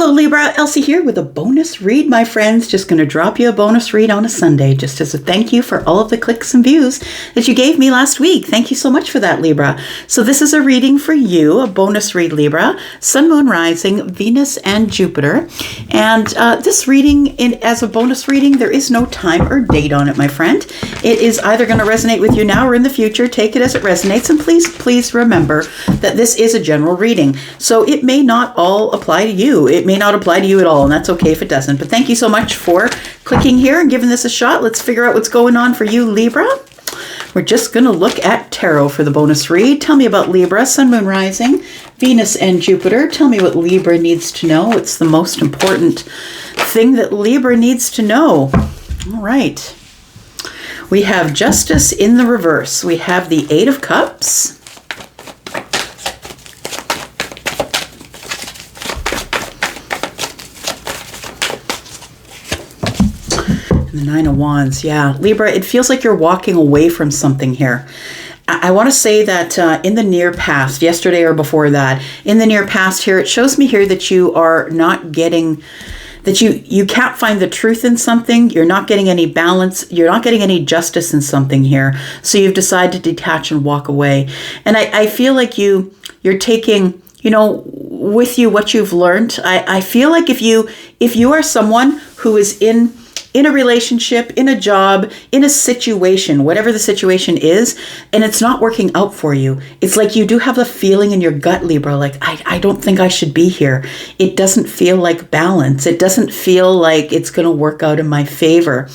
Hello Libra, Elsie here with a bonus read, my friends. Just going to drop you a bonus read on a Sunday, just as a thank you for all of the clicks and views that you gave me last week. Thank you so much for that, Libra. So this is a reading for you, a bonus read, Libra, Sun, Moon, Rising, Venus, and Jupiter. And this reading, as a bonus reading, there is no time or date on it, my friend. It is either going to resonate with you now or in the future. Take it as it resonates, and please remember that this is a general reading. So it may not all apply to you. It may not apply to you at all, and that's okay if it doesn't. But thank you so much for clicking here and giving this a shot. Let's figure out what's going on for you, Libra. We're just going to look at tarot for the bonus read. Tell me about Libra, Sun, Moon, Rising, Venus, and Jupiter. Tell me what Libra needs to know. What's the most important thing that Libra needs to know? All right. We have Justice in the reverse. We have the Eight of Cups. The Nine of Wands, yeah. Libra, it feels like you're walking away from something here. I want to say that in the near past, yesterday or before that, in the near past here, it shows me here that you are not getting, that you can't find the truth in something. You're not getting any balance. You're not getting any justice in something here. So you've decided to detach and walk away. And I feel like you're taking, with you what you've learned. I feel like if you are someone who is in a relationship, in a job, in a situation, whatever the situation is, and it's not working out for you, it's like you do have the feeling in your gut, Libra, like, I don't think I should be here. It doesn't feel like balance. It doesn't feel like it's going to work out in my favor.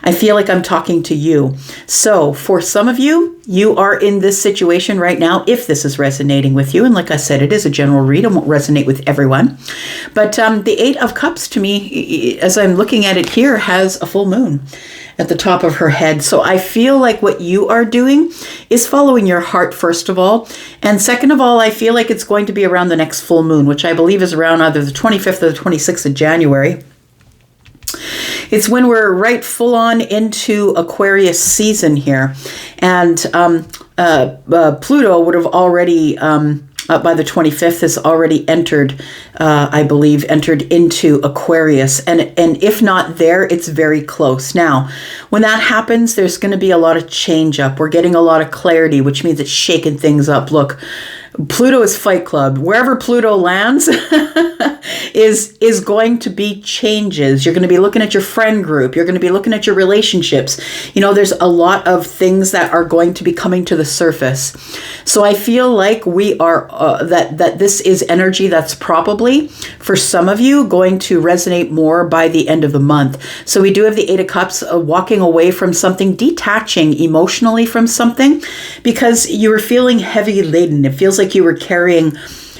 I feel like I'm talking to you. So for some of you, you are in this situation right now, if this is resonating with you. And like I said, it is a general read. It won't resonate with everyone. But the Eight of Cups, to me, as I'm looking at it here, has a full moon at the top of her head. So I feel like what you are doing is following your heart, first of all. And second of all, I feel like it's going to be around the next full moon, which I believe is around either the 25th or the 26th of January. It's when we're right full on into Aquarius season here. And Pluto would have already, by the 25th, has already entered, I believe, entered into Aquarius. And if not there, it's very close. Now, when that happens, there's going to be a lot of change up. We're getting a lot of clarity, which means it's shaking things up. Look, Pluto is Fight Club. Wherever Pluto lands is going to be changes. You're going to be looking at your friend group. You're going to be looking at your relationships. There's a lot of things that are going to be coming to the surface. So I feel like we are, that this is energy that's probably, for some of you, going to resonate more by the end of the month. So we do have the Eight of Cups, walking away from something, detaching emotionally from something, because you were feeling heavy laden. It feels like you were carrying,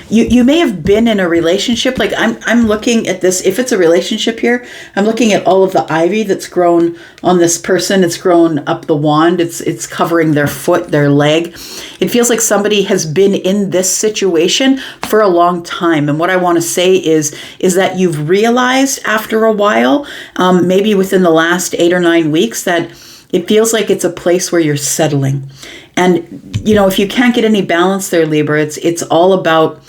you may have been in a relationship. Like I'm looking at this, if it's a relationship here, I'm looking at all of the ivy that's grown on this person. It's grown up the wand. It's covering their foot, their leg. It feels like somebody has been in this situation for a long time. And what I want to say is that you've realized after a while, maybe within the last 8 or 9 weeks, that it feels like it's a place where you're settling. And, if you can't get any balance there, Libra, it's all about,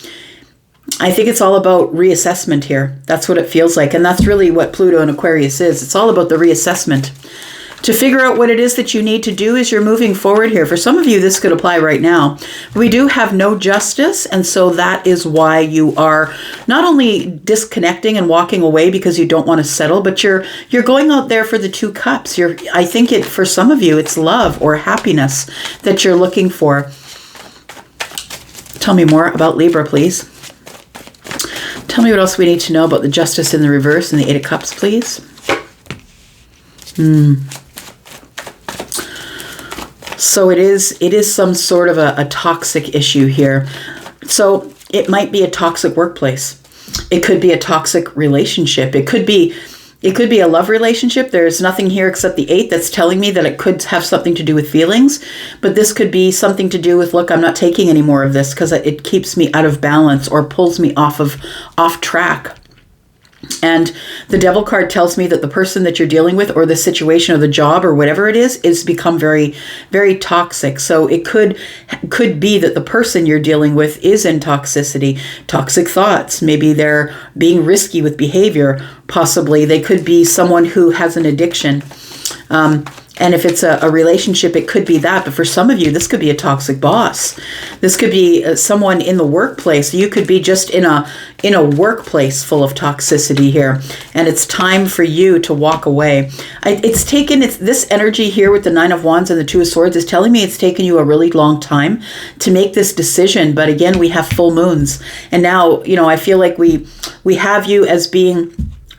I think it's all about reassessment here. That's what it feels like. And that's really what Pluto and Aquarius is. It's all about the reassessment. To figure out what it is that you need to do as you're moving forward here. For some of you, this could apply right now. We do have no justice, and so that is why you are not only disconnecting and walking away because you don't want to settle, but you're going out there for the Two Cups. I think for some of you, it's love or happiness that you're looking for. Tell me more about Libra, please. Tell me what else we need to know about the Justice in the reverse and the Eight of Cups, please. So it is some sort of a toxic issue here. So it might be a toxic workplace. It could be a toxic relationship. It could be a love relationship. There's nothing here except the 8 that's telling me that it could have something to do with feelings. But this could be something to do with, look, I'm not taking any more of this because it keeps me out of balance or pulls me off track. And the Devil card tells me that the person that you're dealing with, or the situation or the job or whatever it is become very, very toxic. So it could be that the person you're dealing with is in toxicity, toxic thoughts. Maybe they're being risky with behavior. Possibly they could be someone who has an addiction. And if it's a relationship, it could be that. But for some of you, this could be a toxic boss. This could be someone in the workplace. You could be just in a workplace full of toxicity here. And it's time for you to walk away. This energy here with the Nine of Wands and the Two of Swords is telling me it's taken you a really long time to make this decision. But again, we have full moons. And now, I feel like we have you as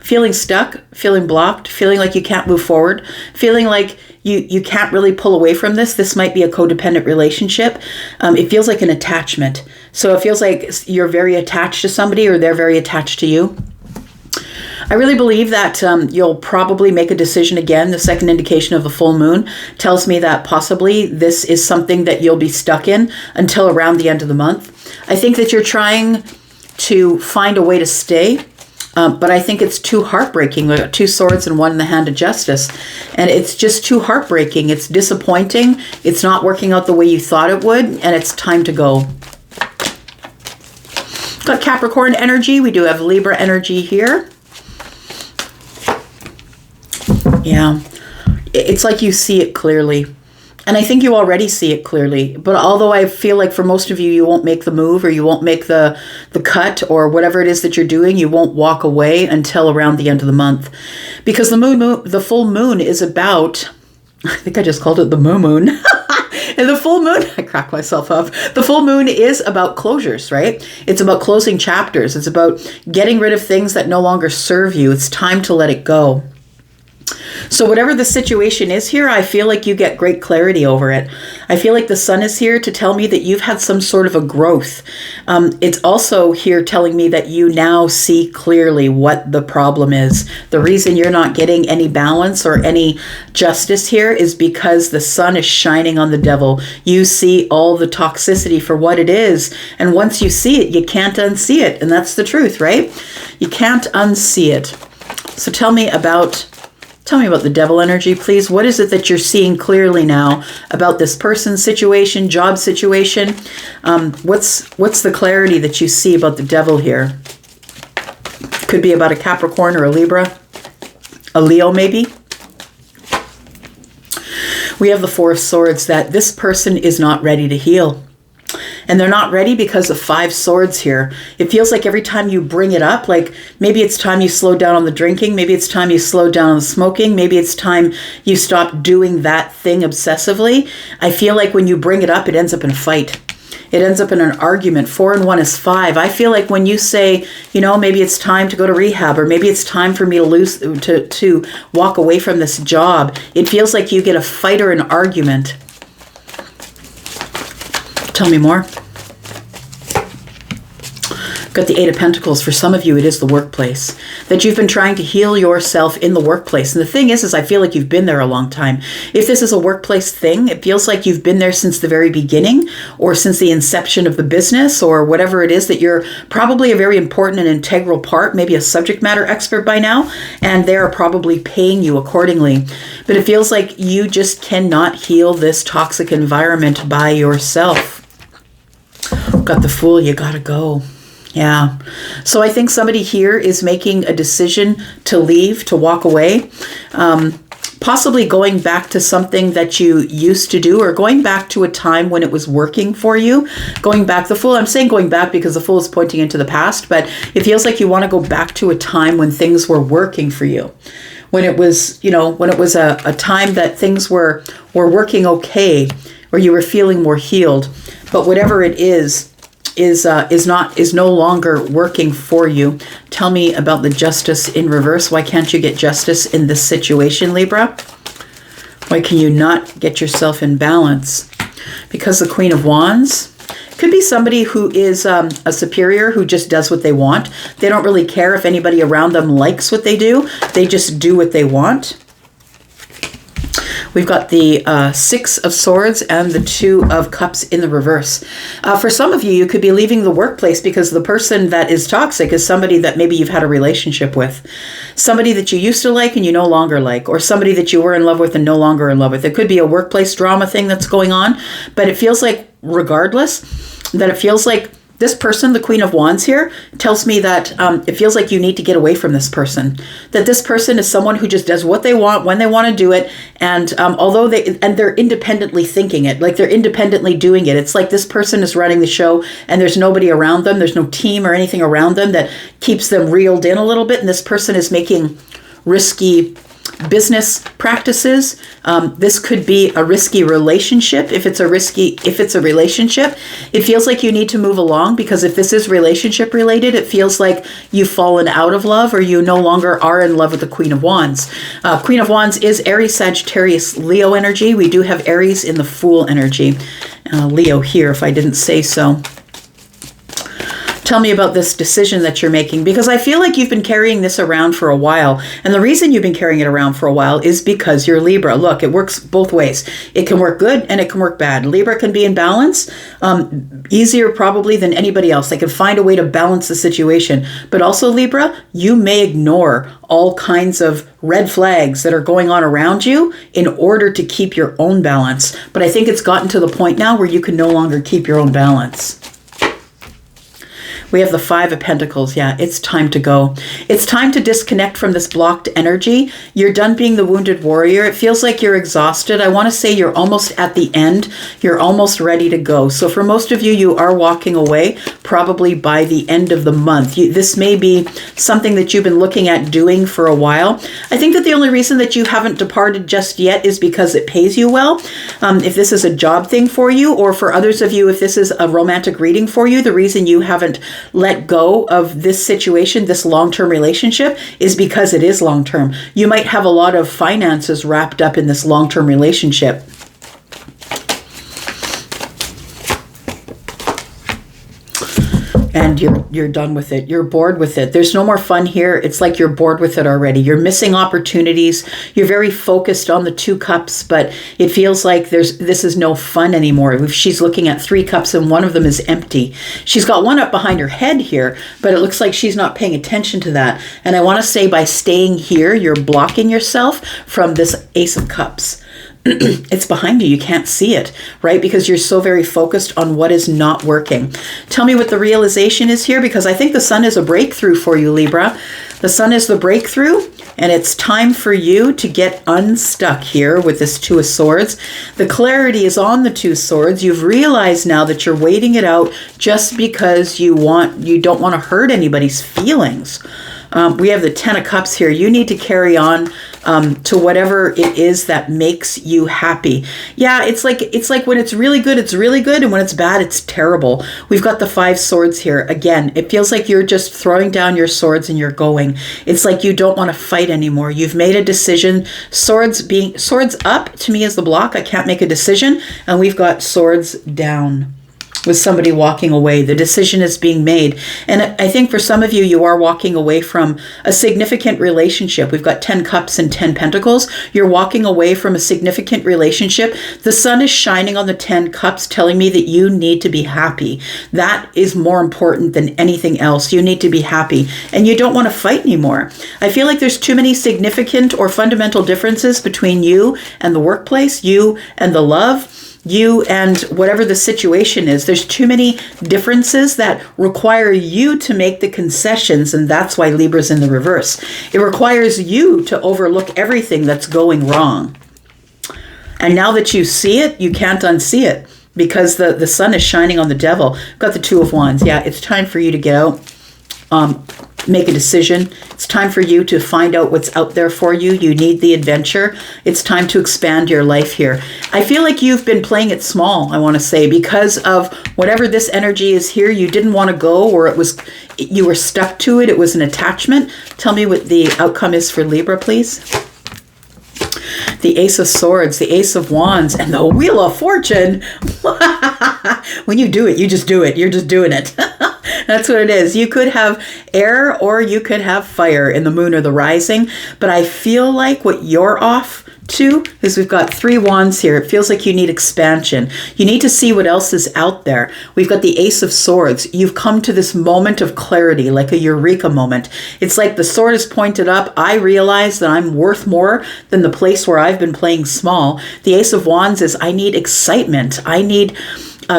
feeling stuck, feeling blocked, feeling like you can't move forward, feeling like you can't really pull away from this. This might be a codependent relationship. It feels like an attachment. So it feels like you're very attached to somebody, or they're very attached to you. I really believe that you'll probably make a decision again. The second indication of the full moon tells me that possibly this is something that you'll be stuck in until around the end of the month. I think that you're trying to find a way to stay. But I think it's too heartbreaking. We got two swords and one in the hand of justice. And it's just too heartbreaking. It's disappointing. It's not working out the way you thought it would. And it's time to go. Got Capricorn energy. We do have Libra energy here. Yeah. It's like you see it clearly. And I think you already see it clearly. But although I feel like for most of you, you won't make the move, or you won't make the cut, or whatever it is that you're doing, you won't walk away until around the end of the month. Because the full moon is about, I think I just called it the moon. And the full moon, I crack myself up. The full moon is about closures, right? It's about closing chapters. It's about getting rid of things that no longer serve you. It's time to let it go. So whatever the situation is here, I feel like you get great clarity over it. I feel like the sun is here to tell me that you've had some sort of a growth. It's also here telling me that you now see clearly what the problem is. The reason you're not getting any balance or any justice here is because the sun is shining on the devil. You see all the toxicity for what it is. And once you see it, you can't unsee it. And that's the truth, right? You can't unsee it. So tell me about the devil energy, please. What is it that you're seeing clearly now about this person's situation, job situation? What's the clarity that you see about the devil here? Could be about a Capricorn or a Libra, a Leo maybe. We have the Four of Swords, that this person is not ready to heal. And they're not ready because of Five Swords here. It feels like every time you bring it up, like maybe it's time you slow down on the drinking, maybe it's time you slow down on the smoking, maybe it's time you stop doing that thing obsessively. I feel like when you bring it up, it ends up in a fight. It ends up in an argument. 4 and 1 is 5. I feel like when you say, maybe it's time to go to rehab, or maybe it's time for me to walk away from this job, it feels like you get a fight or an argument. Tell me more. Got the Eight of Pentacles. For some of you, it is the workplace. That you've been trying to heal yourself in the workplace. And the thing is I feel like you've been there a long time. If this is a workplace thing, it feels like you've been there since the very beginning, or since the inception of the business, or whatever it is, that you're probably a very important and integral part, maybe a subject matter expert by now, and they're probably paying you accordingly. But it feels like you just cannot heal this toxic environment by yourself. Got the Fool, you gotta go. Yeah. So I think somebody here is making a decision to leave, to walk away. Possibly going back to something that you used to do, or going back to a time when it was working for you. Going back, the Fool, I'm saying going back because the Fool is pointing into the past, but it feels like you want to go back to a time when things were working for you. When it was, when it was a time that things were working okay, or you were feeling more healed. But whatever it is no longer working for you. Tell me about the Justice in reverse. Why can't you get justice in this situation, Libra? Why can you not get yourself in balance? Because the Queen of Wands could be somebody who is a superior who just does what they want. They don't really care if anybody around them likes what they do. They just do what they want. We've got the Six of Swords and the Two of Cups in the reverse. For some of you, you could be leaving the workplace because the person that is toxic is somebody that maybe you've had a relationship with. Somebody that you used to like and you no longer like, or somebody that you were in love with and no longer in love with. It could be a workplace drama thing that's going on, but it feels like, regardless, that it feels like this person, the Queen of Wands here, tells me that it feels like you need to get away from this person. That this person is someone who just does what they want, when they want to do it, and although they're independently thinking it, like they're independently doing it. It's like this person is running the show, and there's nobody around them. There's no team or anything around them that keeps them reeled in a little bit. And this person is making risky business practices. This could be a risky relationship. If it's a relationship, it feels like you need to move along, because if this is relationship related, it feels like you've fallen out of love or you no longer are in love with the Queen of Wands. Queen of Wands is Aries, Sagittarius, Leo energy. We do have Aries in the Fool energy. Leo here, if I didn't say so. Tell me about this decision that you're making, because I feel like you've been carrying this around for a while. And the reason you've been carrying it around for a while is because you're Libra. Look, it works both ways. It can work good and it can work bad. Libra can be in balance, easier probably than anybody else. They can find a way to balance the situation. But also, Libra, you may ignore all kinds of red flags that are going on around you in order to keep your own balance. But I think it's gotten to the point now where you can no longer keep your own balance. We have the Five of Pentacles. Yeah, it's time to go. It's time to disconnect from this blocked energy. You're done being the wounded warrior. It feels like you're exhausted. I want to say you're almost at the end. You're almost ready to go. So for most of you, you are walking away probably by the end of the month. This may be something that you've been looking at doing for a while. I think that the only reason that you haven't departed just yet is because it pays you well. If this is a job thing for you, or for others of you, if this is a romantic reading for you, the reason you haven't let go of this situation, this long-term relationship, is because it is long-term. You might have a lot of finances wrapped up in this long-term relationship. And you're done with it. You're bored with it. There's no more fun here. It's like you're bored with it already. You're missing opportunities. You're very focused on the Two Cups, but it feels like this is no fun anymore. She's looking at Three Cups and one of them is empty. She's got one up behind her head here, but it looks like she's not paying attention to that. And I want to say, by staying here, you're blocking yourself from this Ace of Cups. It's behind you. You can't see it, right? Because you're so very focused on what is not working. Tell me what the realization is here, because I think the Sun is a breakthrough for you, Libra. The Sun is the breakthrough, and it's time for you to get unstuck here with this Two of Swords. The clarity is on the Two of Swords. You've realized now that you're waiting it out just because you don't want to hurt anybody's feelings. We have the Ten of Cups here. You need to carry on to whatever it is that makes you happy. Yeah, it's like when it's really good, and when it's bad, it's terrible. We've got the Five Swords here. Again, it feels like you're just throwing down your swords and you're going. It's like you don't want to fight anymore. You've made a decision. Swords up to me is the block. I can't make a decision. And we've got swords down, with somebody walking away. The decision is being made. And I think for some of you, you are walking away from a significant relationship. We've got 10 Cups and 10 Pentacles. You're walking away from a significant relationship. The Sun is shining on the 10 Cups, telling me that you need to be happy. That is more important than anything else. You need to be happy. And you don't want to fight anymore. I feel like there's too many significant or fundamental differences between you and the workplace, you and the love, you and whatever the situation is. There's too many differences that require you to make the concessions, and that's why Libra's in the reverse. It requires you to overlook everything that's going wrong. And now that you see it, you can't unsee it, because the Sun is shining on the Devil. Got the Two of Wands. Yeah, it's time for you to get out. Make a decision. It's time for you to find out what's out there for you. You need the adventure. It's time to expand your life here. I feel like you've been playing it small, I want to say, because of whatever this energy is here. You didn't want to go, or you were stuck to it. It was an attachment. Tell me what the outcome is for Libra, please. The Ace of Swords, the Ace of Wands, and the Wheel of Fortune. When you do it, you just do it. You're just doing it. That's what it is. You could have air or you could have fire in the moon or the rising. But I feel like what you're off to is we've got 3 wands here. It feels like you need expansion. You need to see what else is out there. We've got the Ace of Swords. You've come to this moment of clarity, like a eureka moment. It's like the sword is pointed up. I realize that I'm worth more than the place where I've been playing small. The Ace of Wands is I need excitement. I need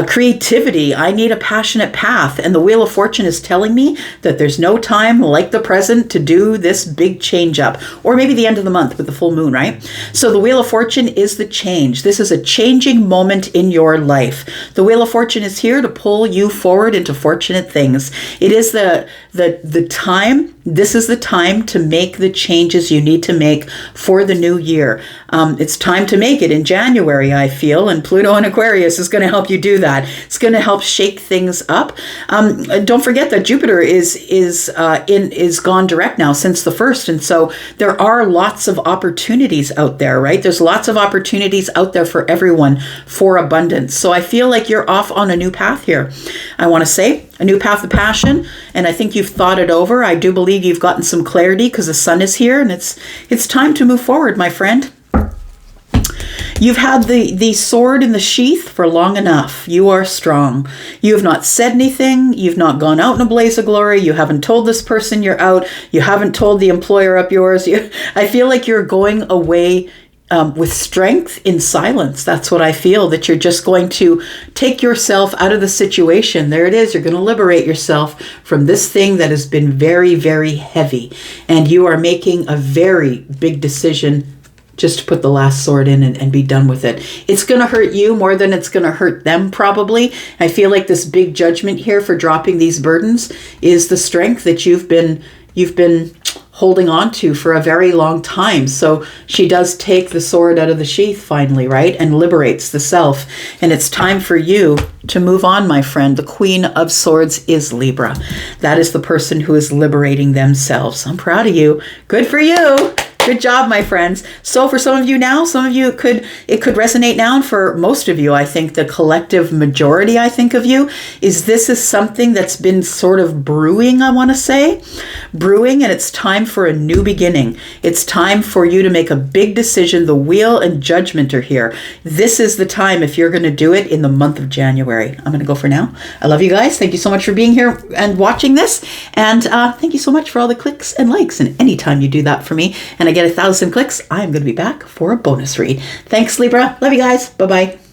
creativity. I need a passionate path. And the Wheel of Fortune is telling me that there's no time like the present to do this big change up. Or maybe the end of the month with the full moon, right? So the Wheel of Fortune is the change. This is a changing moment in your life. The Wheel of Fortune is here to pull you forward into fortunate things. It is the time. This is the time to make the changes you need to make for the new year. It's time to make it in January, I feel, and Pluto in Aquarius is going to help you do that. It's going to help shake things up. Don't forget that Jupiter is gone direct now since the 1st, and so there are lots of opportunities out there, right? There's lots of opportunities out there for everyone for abundance. So I feel like you're off on a new path here. I want to say a new path of passion, and I think you've thought it over. I do believe you've gotten some clarity because the sun is here, and it's time to move forward, my friend. You've had the sword in the sheath for long enough. You are strong. You have not said anything. You've not gone out in a blaze of glory. You haven't told this person you're out. You haven't told the employer up yours. I feel like you're going away with strength in silence. That's what I feel, that you're just going to take yourself out of the situation. There it is. You're going to liberate yourself from this thing that has been very, very heavy. And you are making a very big decision just to put the last sword in and be done with it. It's going to hurt you more than it's going to hurt them, probably. I feel like this big judgment here for dropping these burdens is the strength that you've been holding on to for a very long time. So she does take the sword out of the sheath finally, right? And liberates the self. And it's time for you to move on, my friend. The Queen of Swords is Libra. That is the person who is liberating themselves. I'm proud of you. Good for you. Good job, my friends. So for some of you now, some of you it could resonate now, and for most of you, I think the collective majority, I think of you, is this is something that's been sort of brewing, I want to say. Brewing, and it's time for a new beginning. It's time for you to make a big decision. The wheel and judgment are here. This is the time if you're going to do it in the month of January. I'm going to go for now. I love you guys. Thank you so much for being here and watching this. And thank you so much for all the clicks and likes. And anytime you do that for me, and I get 1,000 clicks, I'm going to be back for a bonus read. Thanks, Libra. Love you guys. Bye-bye.